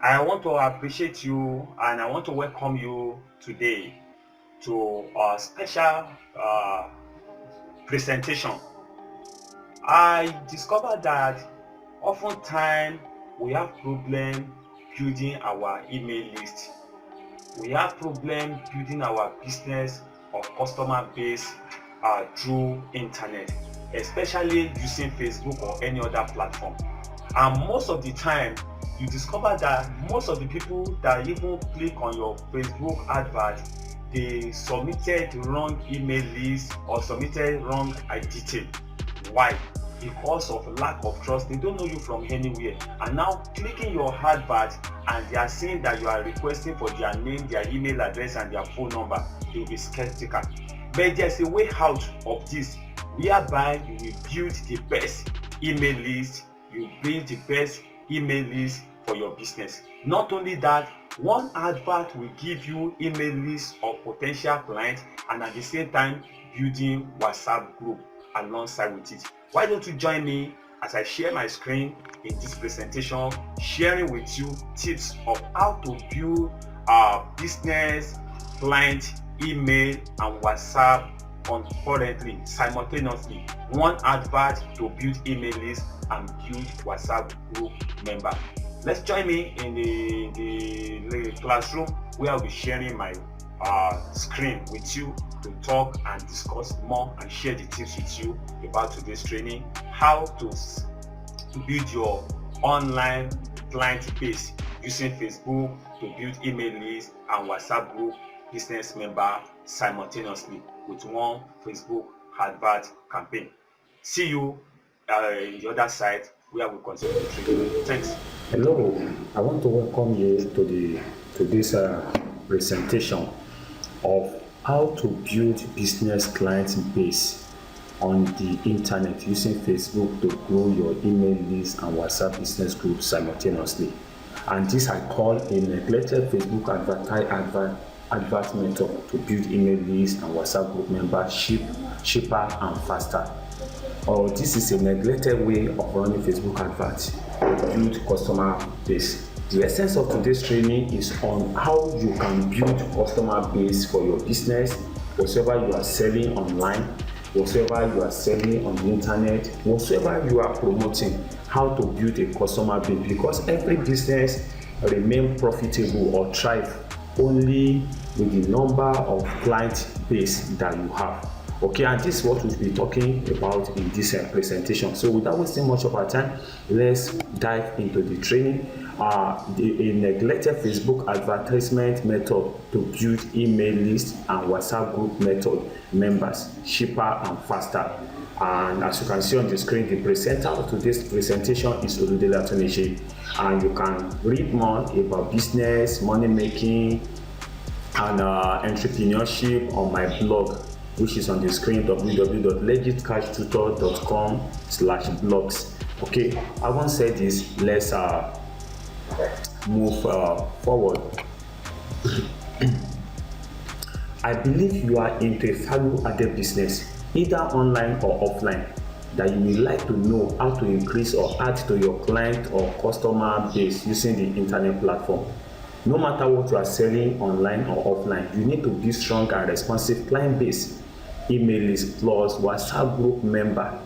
I want to appreciate you and I want to welcome you today to our special presentation. I discovered that oftentimes we have problem building our email list. We have problem building our business or customer base through internet, especially using Facebook or any other platform. And most of the time, you discover that most of the people that even click on your Facebook advert, they submitted wrong email list or submitted wrong detail. Why? Because of lack of trust. They don't know you from anywhere, and now clicking your advert and they are saying that you are requesting for their name, their email address and their phone number, they will be skeptical. But there's a way out of this, whereby you will build the best email list, you build the best email list for your business. Not only that, one advert will give you email list of potential clients, and at the same time building WhatsApp group alongside with it. Why don't you join me as I share my screen in this presentation, sharing with you tips of how to build a business client email and WhatsApp concurrently, simultaneously. One advert to build email list and build WhatsApp group member. Let's join me in the classroom where I'll be sharing my screen with you to talk and discuss more and share the tips with you about today's training, how to build your online client base using Facebook to build email list and WhatsApp group business member simultaneously with one Facebook advert campaign. See you in the other side where we continue the training. Thanks. Hello, I want to welcome you to this presentation of how to build business client base on the internet using Facebook to grow your email list and WhatsApp business group simultaneously. And this I call a neglected Facebook advert method to build email list and WhatsApp group membership cheaper and faster. Or this is a neglected way of running Facebook adverts to build customer base. The essence of today's training is on how you can build customer base for your business, whatsoever you are selling online, whatsoever you are selling on the internet, whatsoever you are promoting, how to build a customer base, because every business remain profitable or thrive only with the number of client base that you have. Okay, and this is what we'll be talking about in this presentation. So without wasting much of our time, let's dive into the training. A neglected Facebook advertisement method to build email list and WhatsApp group method members cheaper and faster. And as you can see on the screen, the presenter of today's presentation is Oludele Atoneche, and you can read more about business, money making, and entrepreneurship on my blog, which is on the screen, www.legitcashtutor.com/blogs. Okay, having said this, let's move forward. I believe you are into a value-added business, either online or offline, that you would like to know how to increase or add to your client or customer base using the internet platform. No matter what you are selling online or offline, you need to be strong and responsive client base, email list plus WhatsApp group member,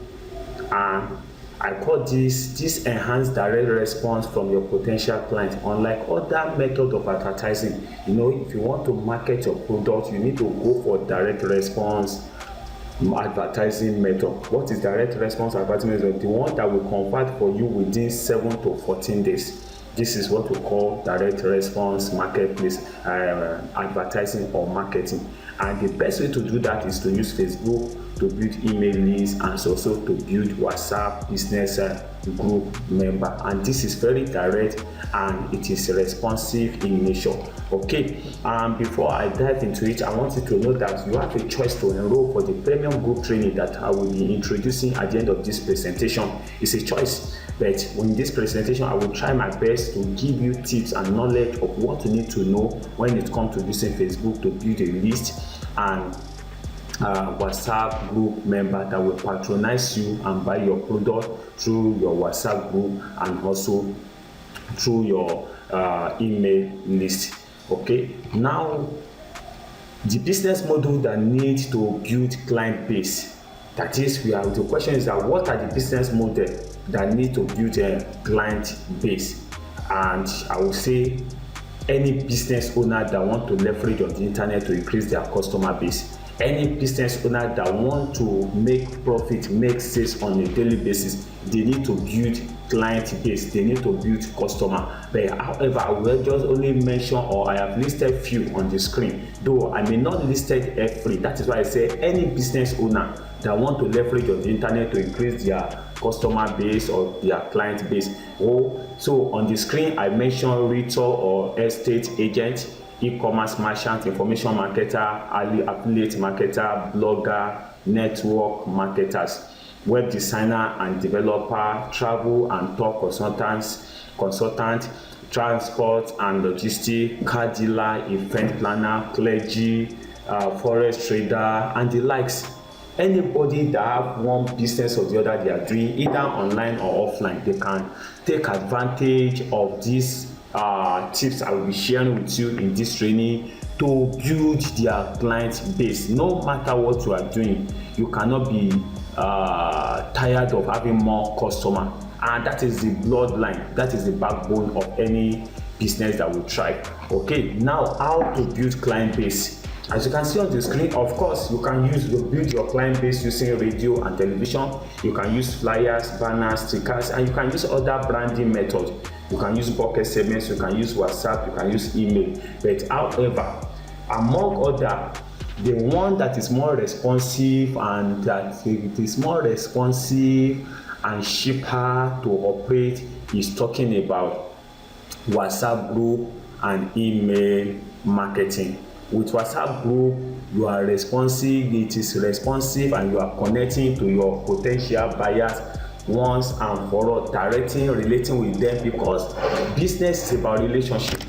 and I call this enhanced direct response from your potential client. Unlike other methods of advertising, if you want to market your product, you need to go for direct response advertising method. What is direct response advertising method? The one that will convert for you within 7 to 14 days. This is what we call direct response marketplace advertising or marketing. And the best way to do that is to use Facebook to build email lists and also to build WhatsApp business group member. And this is very direct and it is responsive in nature. Okay, before I dive into it, I want you to know that you have a choice to enroll for the premium group training that I will be introducing at the end of this presentation. It's a choice, but in this presentation I will try my best to give you tips and knowledge of what you need to know when it comes to using Facebook to build a list and WhatsApp group member that will patronize you and buy your product through your WhatsApp group and also through your email list. Okay, now the business model that needs to build client base, that is, the question is that what are the business model that need to build a client base? And I will say any business owner that want to leverage on the internet to increase their customer base, any business owner that want to make profit, make sales on a daily basis, they need to build client base, they need to build customer. But however, I will just only mention, or I have listed few on the screen, though I may not listed every. That is why I say any business owner that want to leverage on the internet to increase their customer base or their client base. So on the screen I mentioned retail or estate agent, e-commerce merchant, information marketer, affiliate marketer, blogger, network marketers, web designer and developer, travel and tour consultant, transport and logistics, car dealer, event planner, clergy, forex trader and the likes. Anybody that have one business or the other they are doing, either online or offline, they can take advantage of these tips I will be sharing with you in this training to build their client base. No matter what you are doing, you cannot be tired of having more customer, and that is the bloodline, that is the backbone of any business that will try. Okay, now how to build client base. As you can see on the screen, of course, you can build your client base using radio and television. You can use flyers, banners, stickers, and you can use other branding methods. You can use bulk SMS, you can use WhatsApp, you can use email. But however, among other, the one that is more responsive and cheaper to operate is talking about WhatsApp group and email marketing. With WhatsApp group, you are responsive, it is responsive, and you are connecting to your potential buyers once and for all, relating with them, because business is about relationship,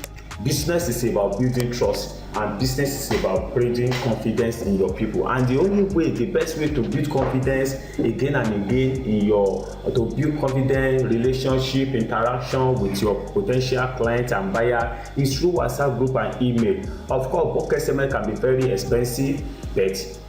business is about building trust, and business is about bringing confidence in your people. And the only way, the best way to build confidence again and again to build confidence, relationship, interaction with your potential client and buyer is through WhatsApp group and email. Of course, bulk SMS can be very expensive, but it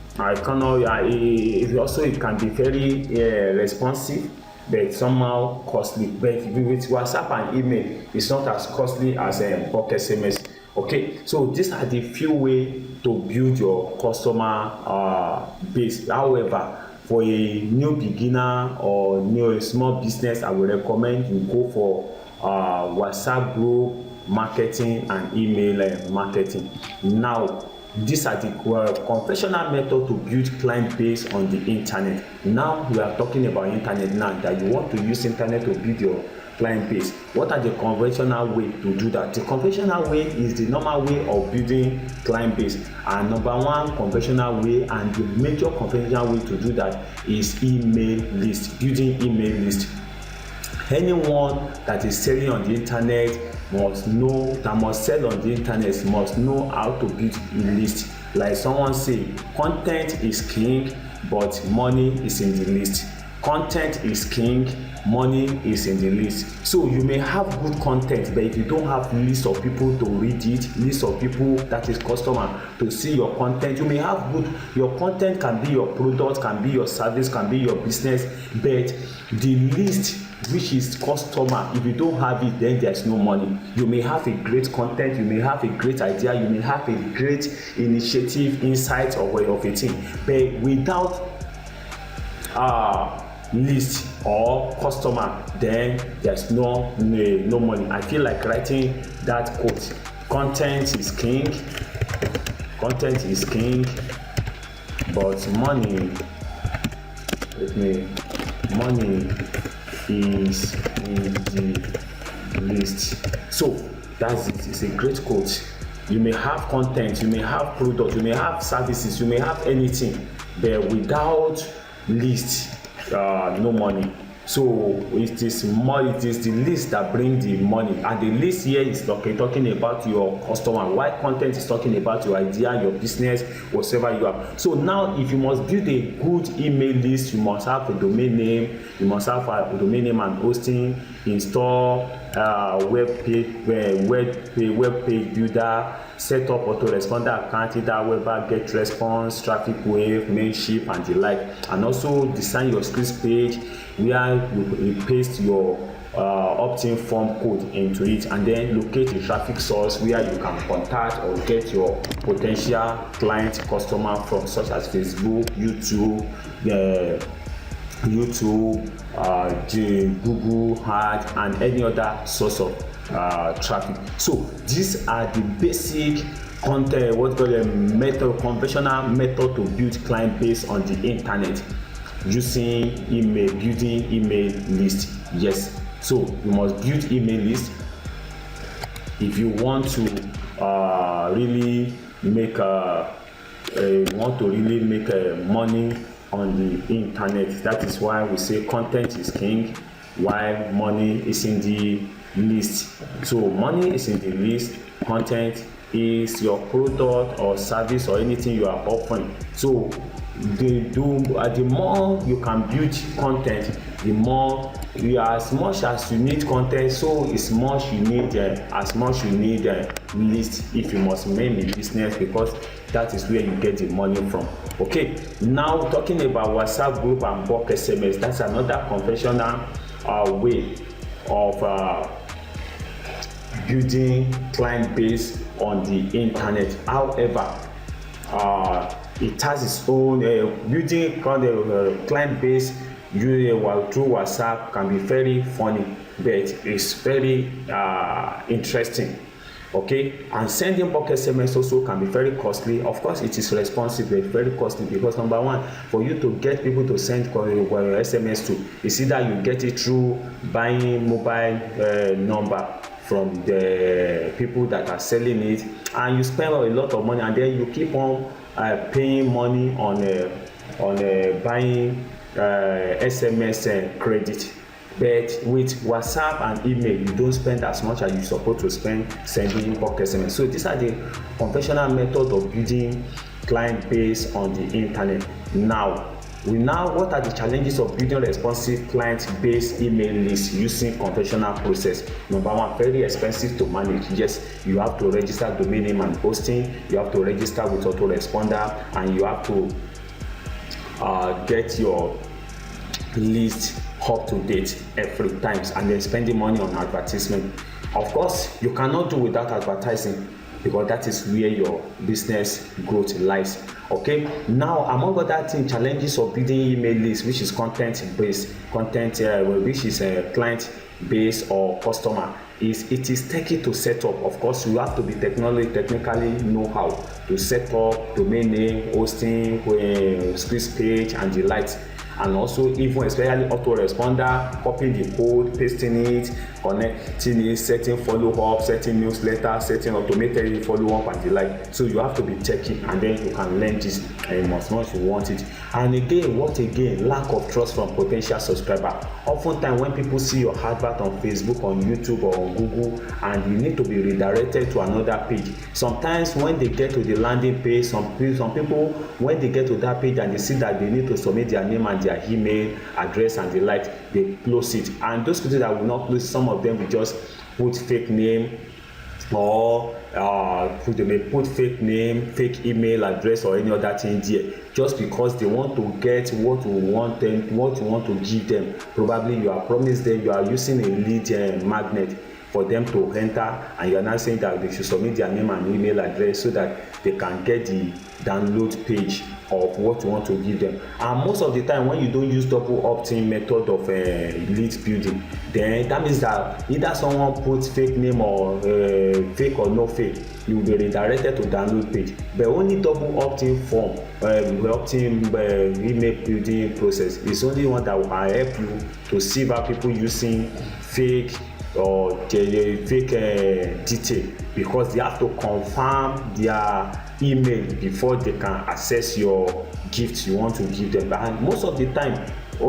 can be very responsive, but somehow costly. But with WhatsApp and email, it's not as costly as bulk SMS. Okay, so these are the few ways to build your customer base. However, for a new beginner or small business, I would recommend you go for WhatsApp group marketing and email marketing. Now, these are the conventional method to build client base on the internet. Now we are talking about internet now, that you want to use internet to build your client base. What are the conventional way to do that? The conventional way is the normal way of building client base, and number one conventional way and the major conventional way to do that is email list, building email list. Anyone that is selling on the internet must sell on the internet must know how to build a list. Like someone say, content is king, but money is in the list. Content is king, money is in the list. So you may have good content, but if you don't have list of people to read it, list of people, that is customer, to see your content, you may have your content can be your product, can be your service, can be your business, but the list, which is customer, if you don't have it, then there's no money. You may have a great content, you may have a great idea, you may have a great initiative, insight of a thing, but without list or customer, then there's no money. I feel like writing that quote: content is king, but money is in the list. So that's it. It's a great quote. You may have content, you may have product, you may have services, you may have anything, but without list, no money. So it is the list that brings the money, and the list here is talking about your customer, while content is talking about your idea, your business, whatever you have. So now, if you must build a good email list, you must have a domain name, and hosting, install web page builder, set up autoresponder account, either Weber, GetResponse, Traffic Wave, Mailchimp, and the like. And also design your script page where you paste your opt-in form code into it, and then locate the traffic source where you can contact or get your potential client customer from, such as Facebook, Google Ads, and any other source of traffic. So these are the basic content, conventional method to build client base on the internet using building email list. Yes, so you must build email list if you want to really make money on the internet. That is why we say content is king, while money is in the list. So money is in the list, content is your product or service or anything you are offering. So the more you can build content, the more as much as you need content, so as much you need list if you must remain in business, because that is where you get the money from. Okay, now talking about WhatsApp group and bulk SMS, that's another conventional way of building client base on the internet. However, it has its own building client base through WhatsApp can be very funny, but it's very interesting. Okay, and sending bulk SMS also can be very costly. Of course, it is responsive, but very costly, because number one, for you to get people to send SMS to, it's either you get it through buying mobile number from the people that are selling it, and you spend a lot of money, and then you keep on paying money on buying SMS credit. But with WhatsApp and email, you don't spend as much as you're supposed to spend sending bulk SMS. So these are the conventional method of building client base on the internet. Now, what are the challenges of building responsive client base email list using conventional process? Number one, very expensive to manage. Yes, you have to register domain name and hosting, you have to register with Autoresponder, and you have to get your list up to date every time, and then spending money on advertisement. Of course, you cannot do without advertising, because that is where your business growth lies. Okay, now among other things, challenges of building email list, which is content which is a client base or customer, is it is tricky to set up. Of course, you have to be technically know how to set up domain name, hosting, script page, and the likes. And also, even especially Autoresponder, copying the code, pasting it, connecting it, setting follow-up, setting newsletter, setting automated follow-up, and the like. So you have to be techy, and then you can learn this, and as much you want it. And again, lack of trust from potential subscriber. Oftentimes, when people see your advert on Facebook, on YouTube, or on Google, and you need to be redirected to another page. Sometimes when they get to the landing page, some people, when they get to that page and they see that they need to submit their name and their email address and the like, they close it. And those people that will not close, some of them will just put fake name, or they may put fake name, fake email address, or any other thing there, just because they want to get what you want to give them. Probably you are promised them, you are using a lead magnet for them to enter, and you are now saying that they should submit their name and email address so that they can get the download page of what you want to give them. And most of the time, when you don't use double opt-in method of lead building, then that means that either someone puts fake name, or fake or no fake, you will be redirected to download page. But only double opt-in form, opt-in email building process is only one that will help you to see about people using fake or fake detail, because they have to confirm their email before they can access your gift you want to give them. And most of the time,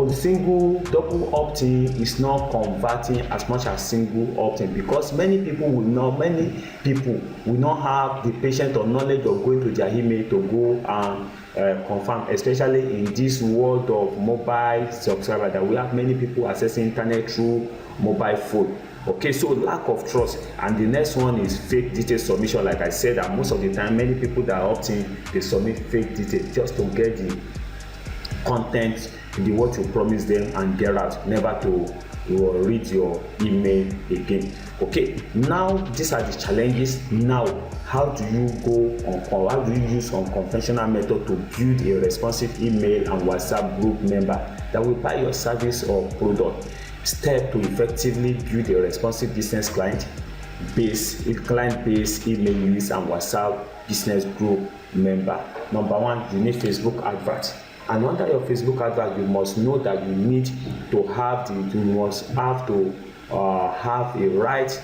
single double opt-in is not converting as much as single opt-in, because many people will not have the patience or knowledge of going to their email to go and confirm, especially in this world of mobile subscriber, that we have many people accessing internet through mobile phone. Okay, so lack of trust. And the next one is fake detail submission. Like I said, that most of the time many people that opt in, they submit fake detail just to get the content, the what you promise them, and get out, never to read your email again. Okay, now these are the challenges. Now, how do you how do you use unconventional method to build a responsive email and WhatsApp group member that will buy your service or product? Step to effectively build a responsive business client base email list and WhatsApp business group member. Number one, you need Facebook advert. And under your Facebook advert, you must know that you need to have have a right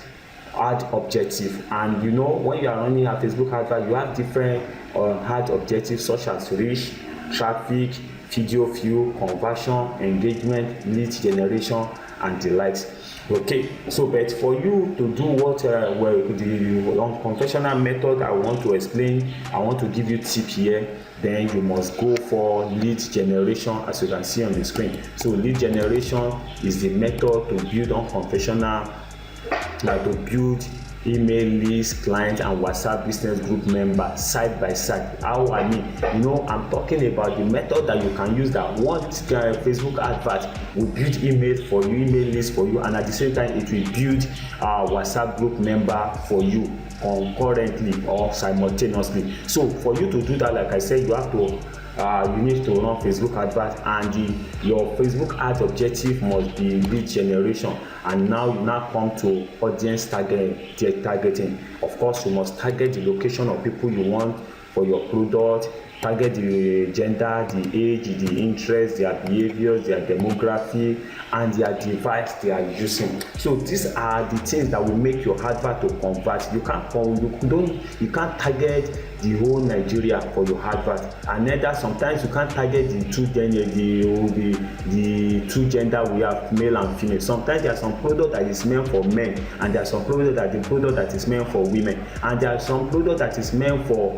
ad objective. And you know, when you are running a Facebook advert, you have different ad objectives such as reach, traffic, video view, conversion, engagement, lead generation, and the likes. Okay, so but for you to do what the unconventional method I want to explain, I want to give you tip here, then you must go for lead generation, as you can see on the screen. So lead generation is the method to build unconventional, like to build email list, client, and WhatsApp business group member side by side. How I mean, you know, I'm talking about the method that you can use, that one Facebook advert will build email for you, email list for you, and at the same time it will build WhatsApp group member for you concurrently or simultaneously. So for you to do that, like I said, you have to you need to run Facebook advert, and your Facebook ad objective must be lead generation. And now you come to audience targeting. Of course, you must target the location of people you want for your product, target the gender, the age, the interest, their behaviors, their demography, and their device they are using. So these are the things that will make your advert to convert. You can't target the whole Nigeria for your advert, and neither sometimes you can't target the two gender we have, male and female. Sometimes there are some product that is meant for men, and there are some product that is meant for women, and there are some product that is meant for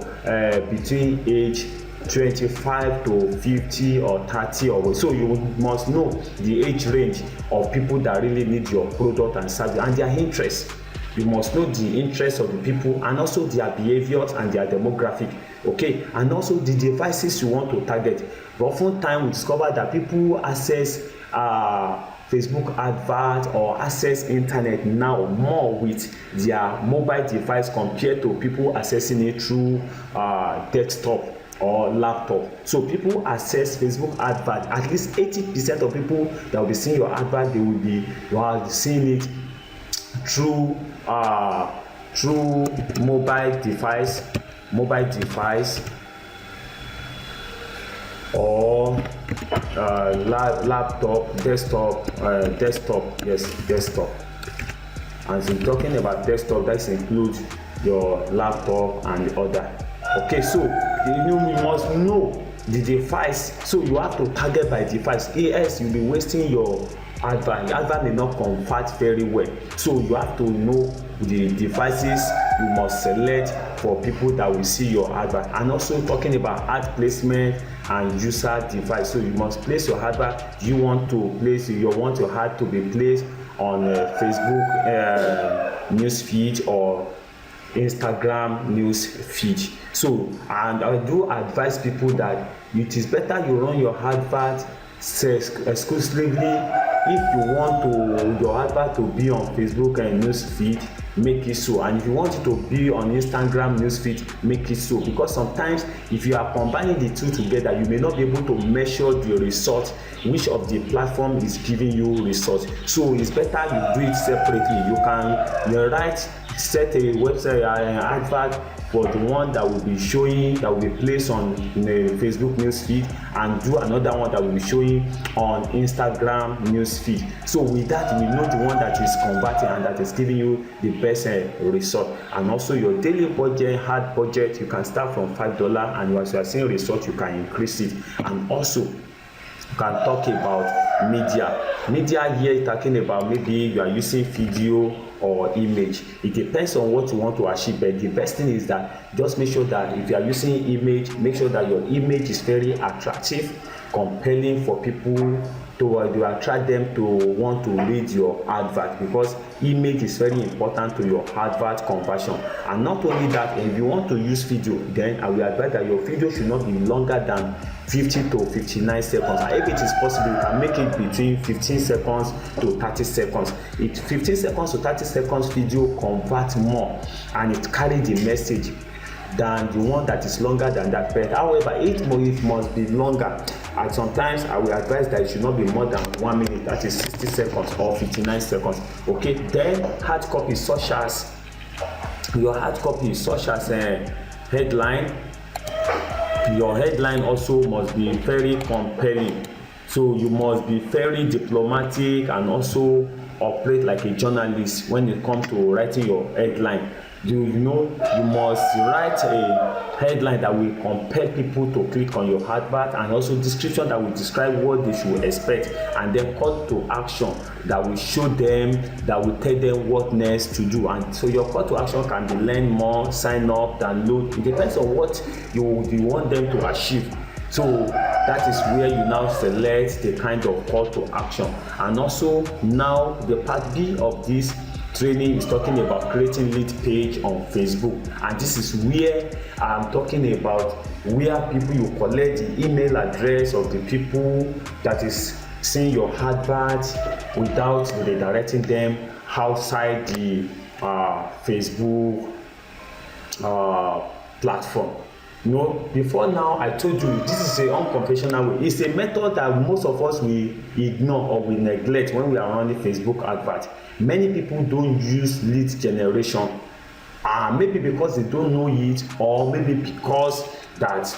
between age 25 to 50 or 30 or so. You must know the age range of people that really need your product and service, and their interests. You must know the interests of the people, and also their behaviors and their demographic. Okay, and also the devices you want to target. But oftentimes we discover that people access Facebook advert or access internet now more with their mobile device compared to people accessing it through desktop or laptop. So people access Facebook advert, at least 80% of people that will be seeing your advert, you are seeing it through mobile device or laptop, desktop. And so talking about desktop, that includes your laptop and the other. Okay, so you must know the device, so you have to target by device, else you'll be wasting your advert. The advert may not convert very well, so you have to know the devices you must select for people that will see your advert. And also talking about ad placement and user device, so you must place your advert. You want your ad to be placed on Facebook news feed or Instagram news feed. So, and I do advise people that it is better you run your advert exclusively. If you want your advert to be on Facebook and news feed, make it so. And if you want it to be on Instagram news feed, make it so. Because sometimes if you are combining the two together, you may not be able to measure the result, which of the platform is giving you results. So it's better you do it separately. You can set a website advert for the one that will be showing, that will be placed on the Facebook news feed, and do another one that will be showing on Instagram news feed. So with that, we know the one that is converting and that is giving you the best result. And also your daily budget, hard budget, you can start from $5, and as you are seeing results, you can increase it. And also you can talk about media here, talking about maybe you are using video or image. It depends on what you want to achieve, but the best thing is that just make sure that if you are using image, make sure that your image is very attractive, compelling for people to attract them to want to read your advert, because image is very important to your advert conversion. And not only that, if you want to use video, then I will advise that your video should not be longer than 50 to 59 seconds, and if it is possible you can make it between 15 seconds to 30 seconds. It 15 seconds to 30 seconds video convert more and it carry the message than the one that is longer than that. But however, it must be longer, and sometimes I will advise that it should not be more than 1 minute, that is 60 seconds or 59 seconds. Okay, then hard copy such as headline. Your headline also must be very compelling, so you must be very diplomatic and also operate like a journalist when it comes to writing your headline. You must write a headline that will compel people to click on your advert, and also description that will describe what they should expect, and then call to action that will show them, that will tell them what next to do. And so your call to action can be learn more, sign up, download. It depends on what you want them to achieve. So that is where you now select the kind of call to action. And also now the part B of this training is talking about creating lead page on Facebook, and this is where I'm talking about where you collect the email address of the people that is seeing your advert without redirecting them outside the Facebook platform. Before now I told you this is an unconventional way. It's a method that most of us will ignore or will neglect when we are running Facebook advert. Many people don't use lead generation, maybe because they don't know it, or maybe because that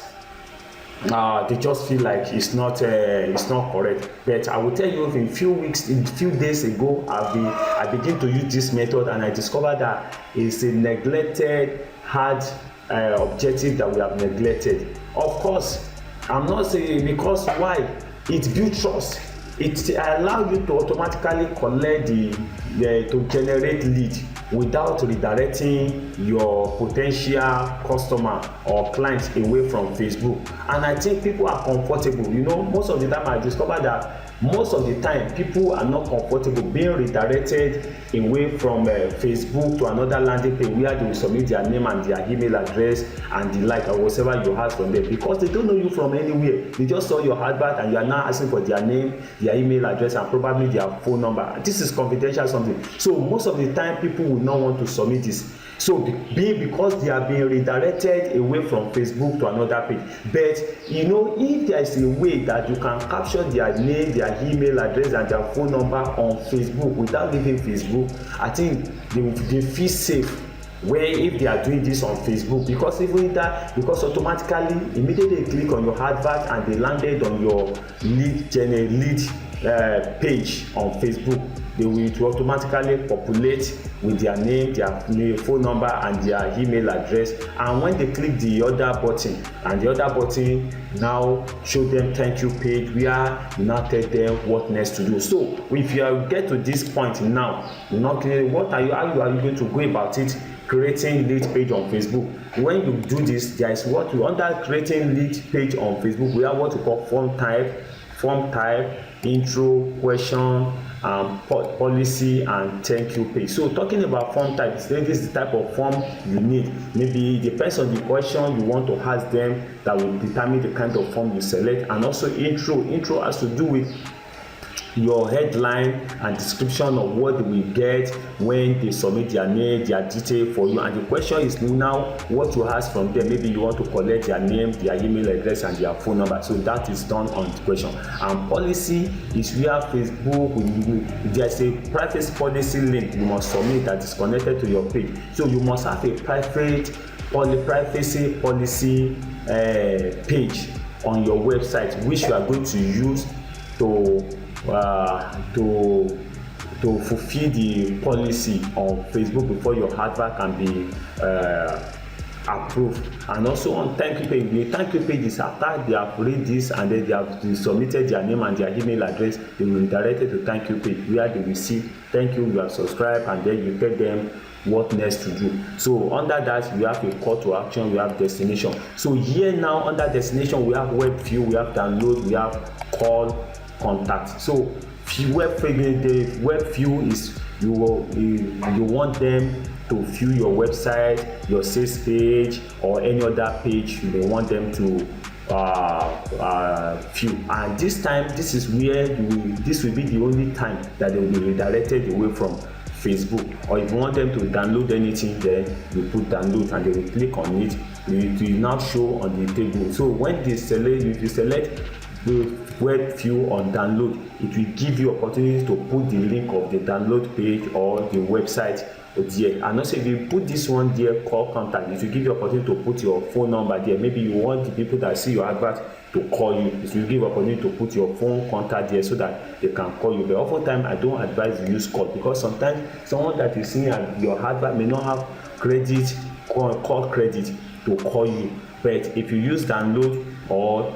they just feel like it's not correct. But I will tell you, in few days ago, I began to use this method, and I discovered that it's a neglected hard objective that we have neglected. Of course, I'm not saying, because why? It builds trust. It allows you to automatically collect to generate lead without redirecting your potential customer or clients away from Facebook. And I think people are comfortable. Most of the time I discovered that most of the time people are not comfortable being redirected away from Facebook to another landing page where they will submit their name and their email address and the like, or whatever you have from them, because they don't know you from anywhere. They just saw your advert and you are now asking for their name, their email address, and probably their phone number. This is confidential something. So most of the time people will not want to submit this. So because they are being redirected away from Facebook to another page. But if there is a way that you can capture their name, their email address, and their phone number on Facebook without leaving Facebook, I think they feel safe where if they are doing this on Facebook, because automatically immediately they click on your advert and they landed on your lead page on Facebook, they will automatically populate with their name, their phone number, and their email address. And when they click the other button, and the other button now show them thank you page, where you now tell them what next to do. So if you get to this point now, how are you going to go about it? Creating lead page on Facebook. When you do this, there is under creating lead page on Facebook, we have what we call form type, intro, question, policy, and thank you page. So talking about form type, this is the type of form you need. Maybe it depends on the question you want to ask them that will determine the kind of form you select. And also intro has to do with your headline and description of what they will get when they submit their name, their detail for you. And the question is now what you ask from them. Maybe you want to collect their name, their email address, and their phone number. So that is done on the question. And policy is where Facebook, there's a privacy policy link you must submit that is connected to your page. So you must have a privacy policy page on your website, which you are going to use to fulfill the policy on Facebook before your advert can be approved. And also on thank you page, the thank you page is after they have read this and then they have submitted their name and their email address, they will redirect it to thank you page where they will see thank you, you have subscribed, and then you tell them what next to do. So under that we have a call to action, we have destination. So here now under destination we have web view, we have download, we have call contact. So the web view is you want them to view your website, your sales page, or any other page you may want them to view. And this is where this will be the only time that they will be redirected away from Facebook. Or if you want them to download anything, then you put download and they will click on it. It will now show on the table. So when they select, if you select the web view on download, it will give you opportunity to put the link of the download page or the website there. And also if you put this one there, call contact, it will give you opportunity to put your phone number there. Maybe you want the people that see your advert to call you, it will give opportunity to put your phone contact there so that they can call you. But oftentimes I don't advise you use call, because sometimes someone that is seeing your advert may not have credit, call credit to call you. But if you use download or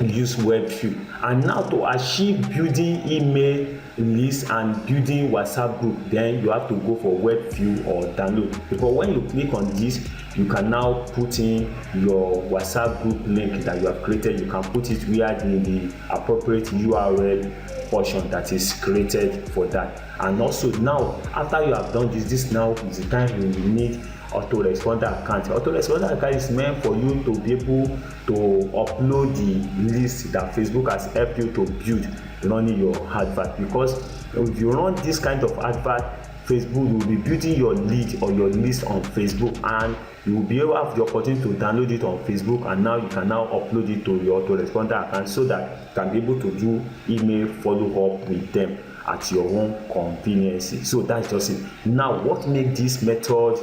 use web view. And now to achieve building email list and building WhatsApp group, then you have to go for web view or download, because when you click on this, you can now put in your WhatsApp group link that you have created. You can put it where in the appropriate URL portion that is created for that. And also now after you have done this now is the time you need Autoresponder account. Autoresponder account is meant for you to be able to upload the list that Facebook has helped you to build running your advert. Because if you run this kind of advert, Facebook will be building your lead or your list on Facebook, and you will be able to have the opportunity to download it on Facebook, and now you can now upload it to your Autoresponder account so that you can be able to do email follow-up with them at your own convenience. So that's just it. Now what makes this method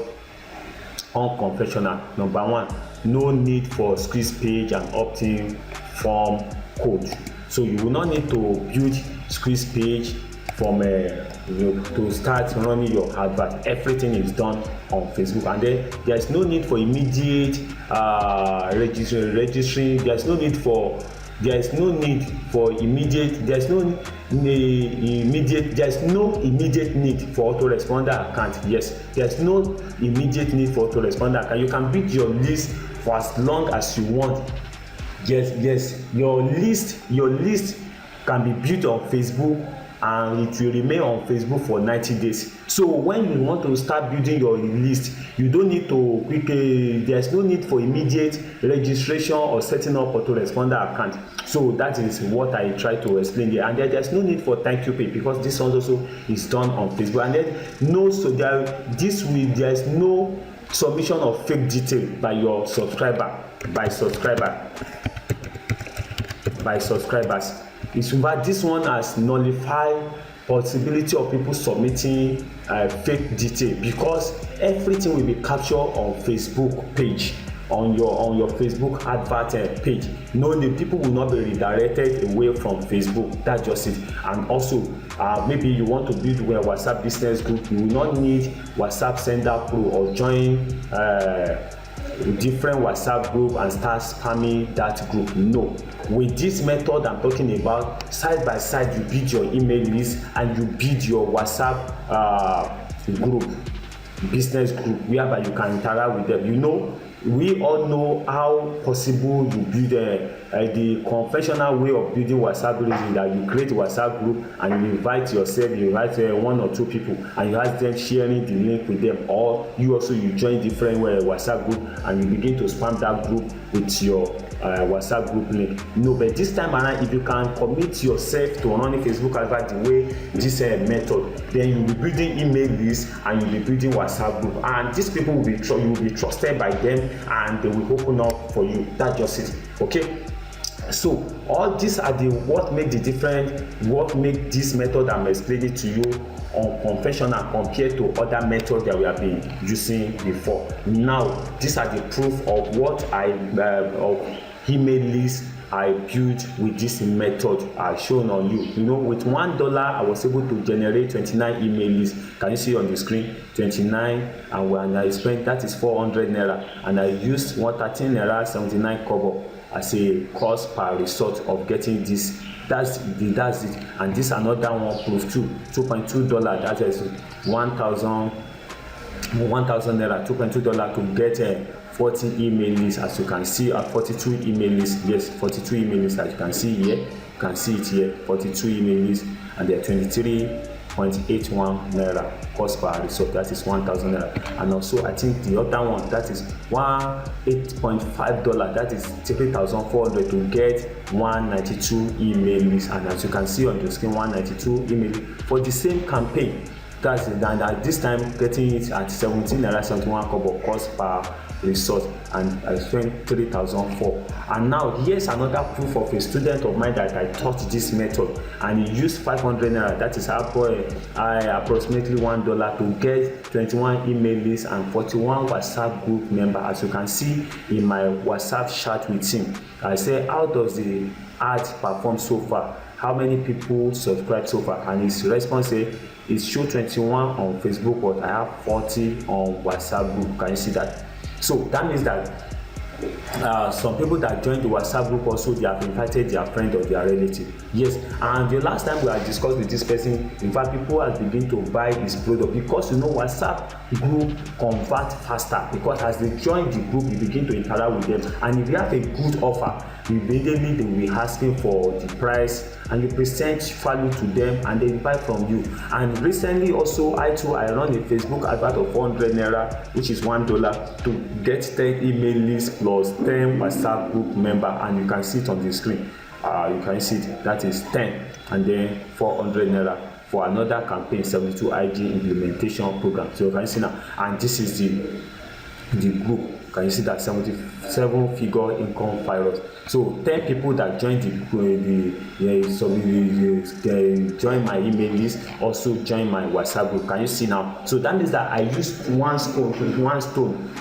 unconventional? Number one, no need for squeeze page and opt-in form code. So you will not need to build squeeze page from to start running your advert. Everything is done on Facebook, and then there is no need for immediate registering. There is no need for immediate need for Autoresponder account. Yes, there's no immediate need for Autoresponder account. You can build your list for as long as you want. Yes, your list can be built on Facebook, and it will remain on Facebook for 90 days. So when you want to start building your list, you don't need to there's no need for immediate registration or setting up Autoresponder account. So that is what I try to explain here. And then there's no need for thank you page, because this one also is done on Facebook. And then there is no submission of fake detail by your subscribers. It's about this one has nullified possibility of people submitting fake detail, because everything will be captured on Facebook page, on your Facebook advert page. No, the people will not be redirected away from Facebook. That's just it. And also maybe you want to build a WhatsApp business group, you will not need WhatsApp Sender Pro or join different WhatsApp group and start spamming that group. No, with this method I'm talking about, side by side you build your email list and you build your WhatsApp group, business group, whereby you can interact with them. We all know how possible you build the conventional way of building WhatsApp group is that you create a WhatsApp group and you invite yourself, you invite one or two people, and you ask them sharing the link with them, or you join different WhatsApp group and you begin to spam that group with your WhatsApp group link. No, but this time around, if you can commit yourself to running Facebook advert the way this method, then you'll be building email lists and you'll be building WhatsApp group, and these people will be you will be trusted by them and they will open up for you. That's just it. Okay, so all these are what make this method I'm explaining to you unconventional compared to other methods that we have been using before. Now these are the proof of what of email list I built with this method I've shown on you. With $1 I was able to generate 29 email lists. Can you see on the screen? 29, and when I spent, that is 400 naira, and I used 113 naira 79 kobo as a cost per result of getting this. That's it. And this another one proof too, $2.2, that is 1,000 naira, $2.2 to get 40 email lists, as you can see, 42 email lists. Yes, 42 email lists, as you can see here. can see it here, 42 email lists, and they're 23.81 naira cost per result, that is 1,000 naira. And also I think the other one, that is $8.5, that is 3,400 to get 192 email lists. And as you can see on the screen, 192 email for the same campaign. That's it. And at this time, getting it at 17 naira 71 kobo cost per result, and I spent 3,004. And now here's another proof of a student of mine that I taught this method, and he used 500 naira, that is approximately $1 to get 21 email lists and 41 WhatsApp group members. As you can see in my WhatsApp chat with him, I say, how does the ad perform so far? How many people subscribe so far? And his response is, it show 21 on Facebook, but I have 40 on WhatsApp group. Can you see that? So that means that some people that join the WhatsApp group also, they have invited their friend or their relative. Yes, and the last time we had discussed with this person, in fact, people have begun to buy his product, because WhatsApp group convert faster, because as they join the group, you begin to interact with them, and if you have a good offer, immediately they will be asking for the price, and you present value to them, and they buy from you. And recently also, I run a Facebook advert of 400 naira, which is $1, to get 10 email lists plus 10 WhatsApp group member, and you can see it on the screen. You can see it, that is 10, and then 400 naira for another campaign, 72 IG implementation program. So you can see now, and this is the group. Can you see that 77 figure income virus? So 10 people that joined join my email list, also join my WhatsApp group. Can you see now? So that means that I used one stone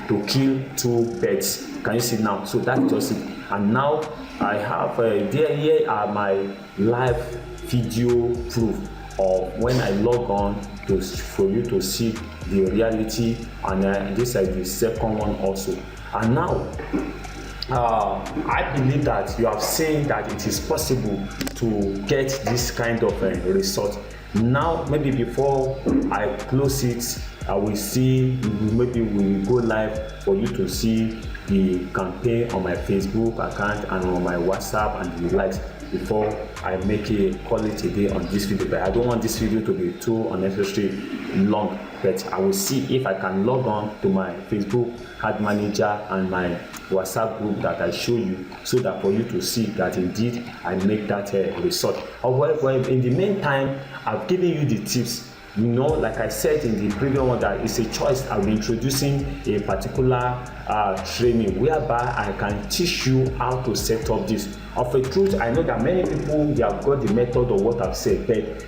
to kill 2 birds. Can you see now? So that's just it. And now I have here are my live video proof of when I log on for you to see the reality, and this is the second one also. And now I believe that you have seen that it is possible to get this kind of result. Now maybe before I close it, I will see, maybe we will go live for you to see the campaign on my Facebook account and on my WhatsApp and the likes, before I make a call it a day on this video. But I don't want this video to be too unnecessarily long, but I will see if I can log on to my Facebook ad manager and my WhatsApp group that I show you, so that for you to see that indeed I make that result. However, in the meantime, I've given you the tips. Like I said in the previous one, that it's a choice. I'll be introducing a particular training whereby I can teach you how to set up this. Of a truth, I know that many people, they have got the method of what I've said, but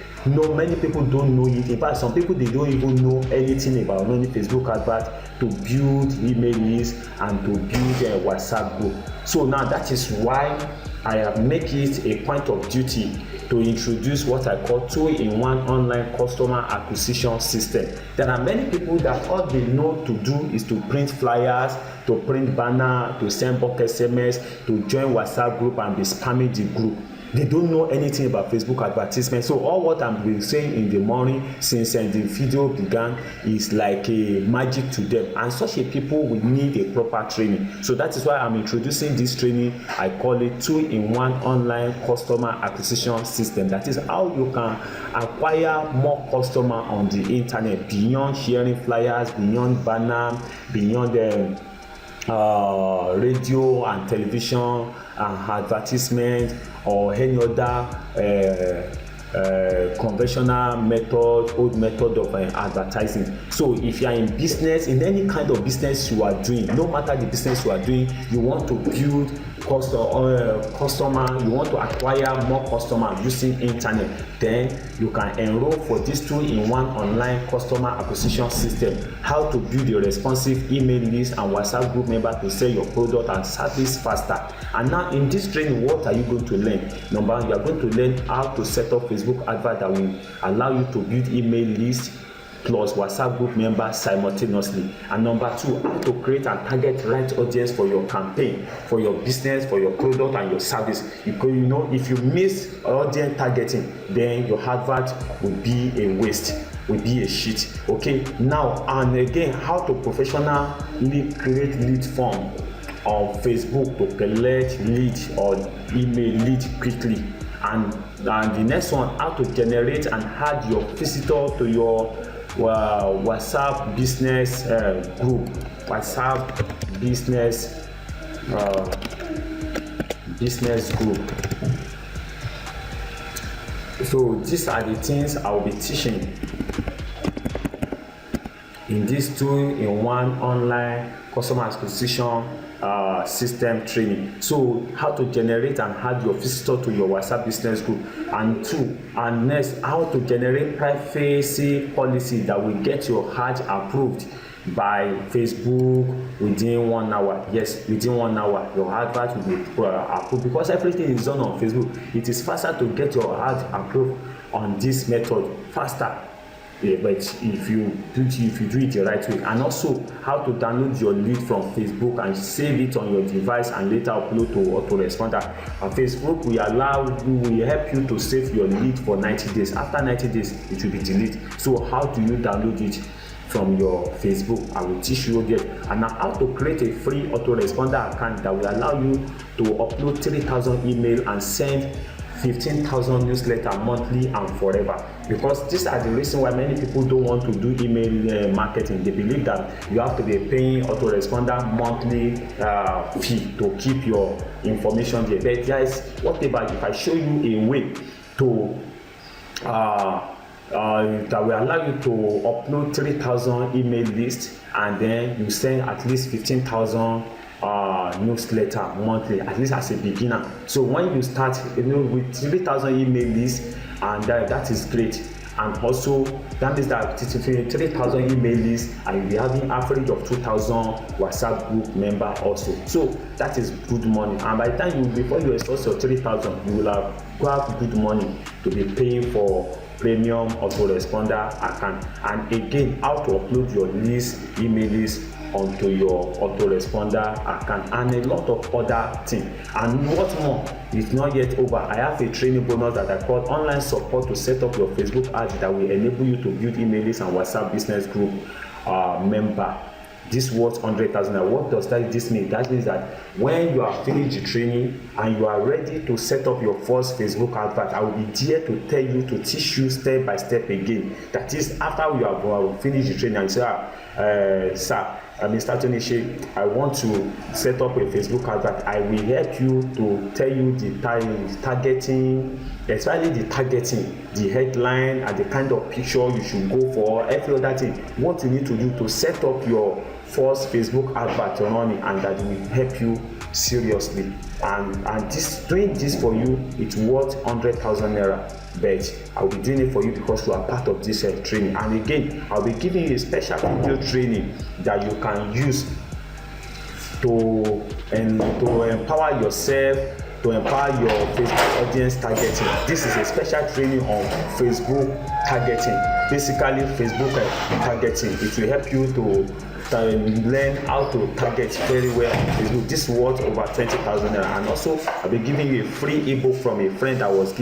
many people don't know it. In fact, some people, they don't even know anything about running Facebook advert, to build email lists, and to build a WhatsApp group. So now that is why I have make it a point of duty to introduce what I call 2-in-1 online customer acquisition system. There are many people that all they know to do is to print flyers, to print banner, to send bulk SMS, to join WhatsApp group and be spamming the group. They don't know anything about Facebook advertisement. So all what I'm been saying in the morning since the video began is like a magic to them, and such a people will need a proper training. So that is why I'm introducing this training. I call it 2-in-1 online customer acquisition system. That is how you can acquire more customer on the internet, beyond sharing flyers, beyond banner, beyond radio and television advertisement, or any other conventional old method of advertising. So if you are in business, in any kind of business you are doing, no matter the business you are doing, you want to build customer, you want to acquire more customers using internet, then you can enroll for this 2-in-1 online customer acquisition system. How to build a responsive email list and WhatsApp group member to sell your product and service faster. And now in this training, what are you going to learn? Number one, you are going to learn how to set up Facebook advert that will allow you to build email lists plus WhatsApp group members simultaneously. And number two, how to create and target right audience for your campaign, for your business, for your product and your service. Because if you miss audience targeting, then your advert will be a waste, will be a shit. Okay, now and again, how to professionally create lead form on Facebook to collect lead or email lead quickly. And the next one, how to generate and add your visitor to your WhatsApp business group. WhatsApp business group. So these are the things I will be teaching in this 2-in-1 online customer acquisition system training. So how to generate and add your visitor to your WhatsApp business group, and next, how to generate privacy policy that will get your ad approved by Facebook within 1 hour. Yes, within 1 hour your advert will be approved, because everything is done on Facebook. It is faster to get your ad approved on this method, faster. Yeah, but if you do it the right way. And also how to download your lead from Facebook and save it on your device and later upload to Autoresponder. On Facebook, we help you to save your lead for 90 days. After 90 days, it will be deleted. So how do you download it from your Facebook? I will teach you again. And now how to create a free Autoresponder account that will allow you to upload 3,000 email and send 15,000 newsletter monthly and forever. Because these are the reason why many people don't want to do email marketing. They believe that you have to be paying Autoresponder monthly fee to keep your information there. But guys, whatever, if I show you a way to that will allow you to upload 3,000 email list, and then you send at least 15,000 newsletter monthly, at least as a beginner. So when you start, with 3,000 email lists, and that is great. And also that means that 3,000 email lists, and you'll be having average of 2,000 WhatsApp group member also. So that is good money. And by the time before you exhaust your 3,000, you will have good money to be paying for premium Autoresponder account. And again, how to upload your email list onto your Autoresponder account, and a lot of other things. And what more, it's not yet over. I have a training bonus that I call online support to set up your Facebook ads that will enable you to build email lists and WhatsApp business group member. This worth 100,000. What does this mean? That means that when you are finished the training and you are ready to set up your first Facebook advert, I will be there to tell you, to teach you step by step again. That is, after you have finished the training and you say, sir, Mr. Tony, I want to set up a Facebook advert. I will help you to tell you the targeting, especially the targeting, the headline, and the kind of picture you should go for, every other thing. What you need to do to set up your first Facebook advert running, and that will help you seriously. And doing this for you, it's worth 100,000 naira. But I'll be doing it for you because you are part of this training. And again, I'll be giving you a special video training that you can use to empower yourself, to empower your Facebook audience targeting. This is a special training on Facebook targeting. Basically, Facebook targeting. It will help you to learn how to target very well on Facebook. This is worth over 20,000 naira. And also, I'll be giving you a free ebook from a friend that was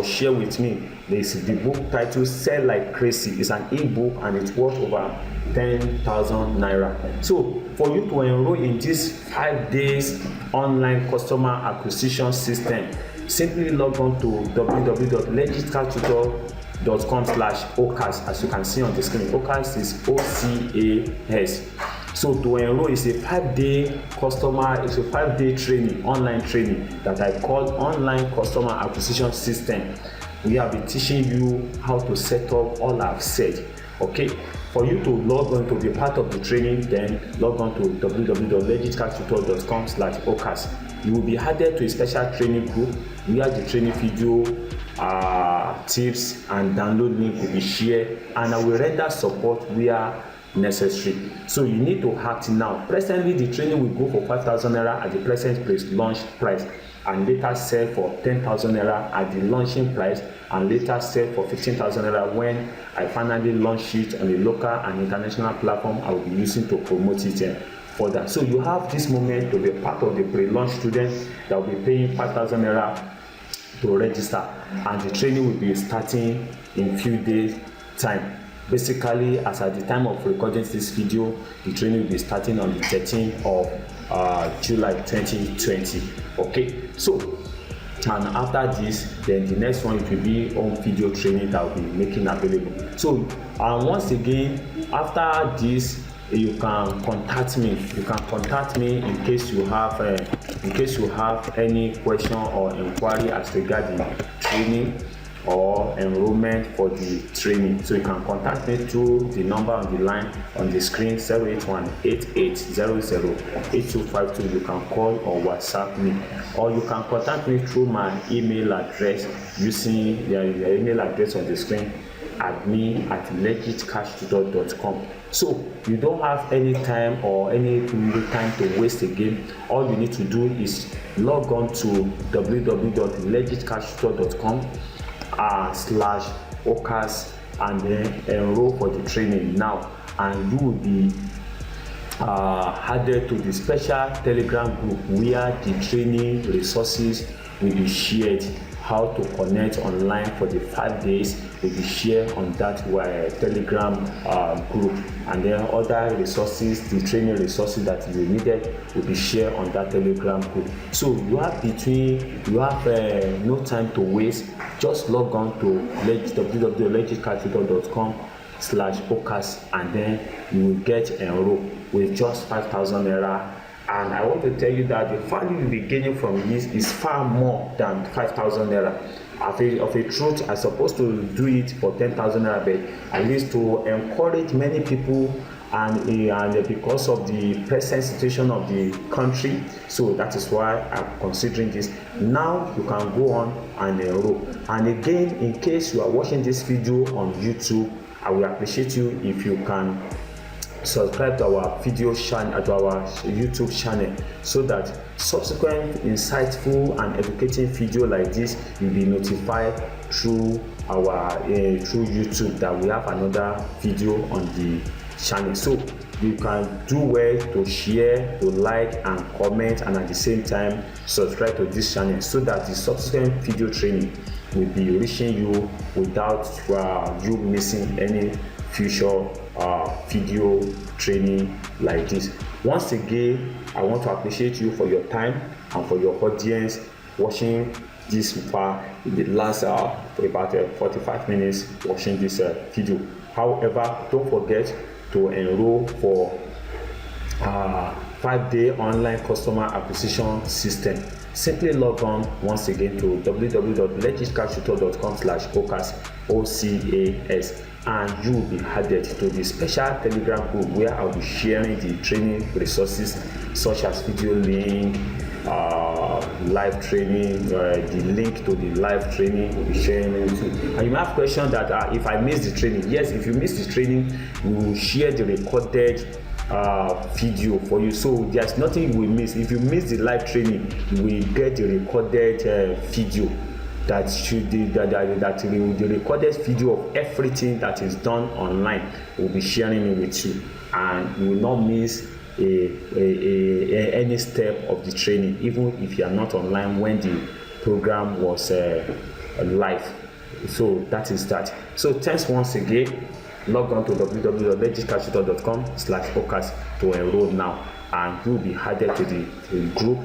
shared with me. This is the book titled Sell Like Crazy. It's an ebook and it's worth over 10,000 naira. So for you to enroll in this 5 days online customer acquisition system, simply log on to www.legitcaltutor.com/OCAS. As you can see on the screen, OCAS is OCAS. So to enroll is a 5-day training, online training that I call online customer acquisition system. We have been teaching you how to set up all I've said. Okay, for you to log on to be part of the training, then log on to www.legitcaltutor.com/OCAS. You will be added to a special training group where the training video, tips and download link will be shared, and I will render support where necessary. So you need to act now. Presently, the training will go for 5,000 naira at the present launch price, and later sell for 10,000 naira at the launching price, and later sell for 15,000 naira when I finally launch it on a local and international platform I will be using to promote it further. So you have this moment to be part of the pre-launch students that will be paying 5,000 naira to register, and the training will be starting in few days time. Basically, as at the time of recording this video, the training will be starting on the 13th of July 2020. Okay, so And after this, then the next one, it will be on video training that will be making available. So once again, after this, you can contact me. In case you have any question or inquiry as regarding training or enrollment for the training. So you can contact me through the number on the line on the screen, 081-8800-8252. You can call or WhatsApp me, or you can contact me through my email address using the email address on the screen, admin@legitcashtutor.com. So you don't have any time or any time to waste again. All you need to do is log on to www.legitcashtutor.com/OCAS and then enroll for the training now, and you will be added to the special Telegram group where the training resources will be shared. How to connect online for the 5 days will be shared on that Telegram group, and then other resources, the training resources that you needed will be shared on that Telegram group. So you have no time to waste. Just log on to www.legitcashtutor.com/OCAS and then you will get enrolled with just 5,000 naira. And I want to tell you that the value you'll be gaining from this is far more than 5,000 naira. Of a truth, I'm supposed to do it for 10,000 naira, but at least to encourage many people, and because of the present situation of the country, so that is why I'm considering this. Now you can go on and enroll. And again, in case you are watching this video on YouTube, I will appreciate you if you can subscribe to our video channel, to our YouTube channel, so that subsequent insightful and educating video like this will be notified through our through YouTube that we have another video on the channel. So you can do well to share, to like and comment, and at the same time subscribe to this channel so that the subsequent video training will be reaching you without you missing any future video training like this. Once again, I want to appreciate you for your time and for your audience watching this far in the last about 45 minutes watching this video. However, don't forget to enroll for 5-day online customer acquisition system. Simply log on once again to www.legitcashtutor.com/OCAS and you will be added to the special Telegram group where I'll be sharing the training resources such as video link, live training, the link to the live training will be sharing it too. And you may have questions that if I miss the training. Yes, if you miss the training, we will share the recorded video for you, so there's nothing you will miss. If you miss the live training, you will get the recorded video that the recorded video of everything that is done online. We'll be sharing it with you, and you will not miss any step of the training, even if you are not online when the program was live. So that is that. So thanks once again. Log on to www.legitcashtutor.com/OCAS to enroll now, and you'll be added to the group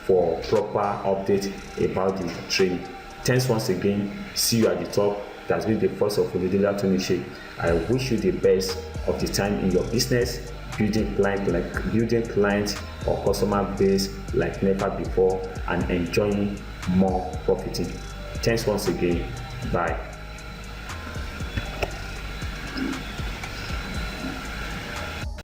for proper update about the training. Thanks once again. See you at the top. That's been the first of Oludela Tuniche. I wish you the best of the time in your business, building client or customer base like never before, and enjoying more profiting. Thanks once again. Bye.